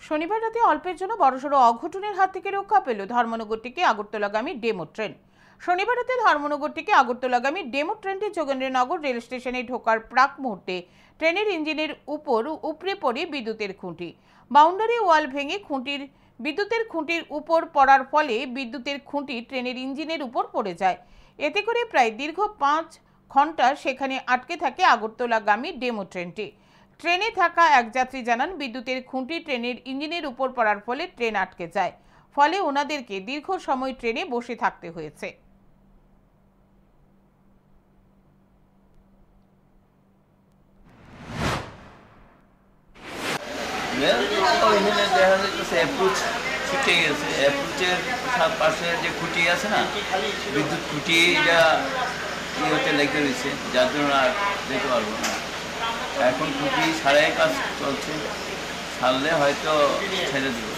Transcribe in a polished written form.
শনিবার রাতে অল্পের জন্য বড়সড় অঘটনের হাত থেকে রক্ষা পেল ধর্মনগর থেকে আগরতলাগামী ডেমো ট্রেন। শনিবার রাতে ধর্মনগর থেকে আগরতলাগামী ডেমো ট্রেনটি যোগেন্দ্রনগর রেল স্টেশনে ঢোকার প্রাক মুহূর্তে ট্রেনের ইঞ্জিনের উপর উপড়ে পড়ে বিদ্যুতের খুঁটি। বাউন্ডারি ওয়াল ভেঙে বিদ্যুতের খুঁটির উপর পড়ার ফলে বিদ্যুতের খুঁটি ট্রেনের ইঞ্জিনের উপর পড়ে যায়। এতে করে প্রায় দীর্ঘ 5 ঘন্টা সেখানে আটকে থাকে আগরতলাগামী ডেমো ট্রেনটি। ট্রেনে থাকা এক যাত্রী জানান, বিদ্যুতের খুঁটি ট্রেনের ইঞ্জিনের উপর পড়ার ফলে ট্রেন আটকে যায়, ফলে ওনাদেরকে দীর্ঘ সময় ট্রেনে বসে থাকতে হয়েছে। এখানে দেখা যাচ্ছে অ্যাপ্রোচ ছুটে গেছে, অ্যাপ্রোচের পাশে যে খুঁটি আছে না, বিদ্যুৎ খুঁটি, এটা হতে লেগে রয়েছে, যার জন্য আর যেতে পারবো না। এখন খুঁটি ছাড়াই কাজ চলছে, ছাড়লে হয়তো ছেড়ে দেবো।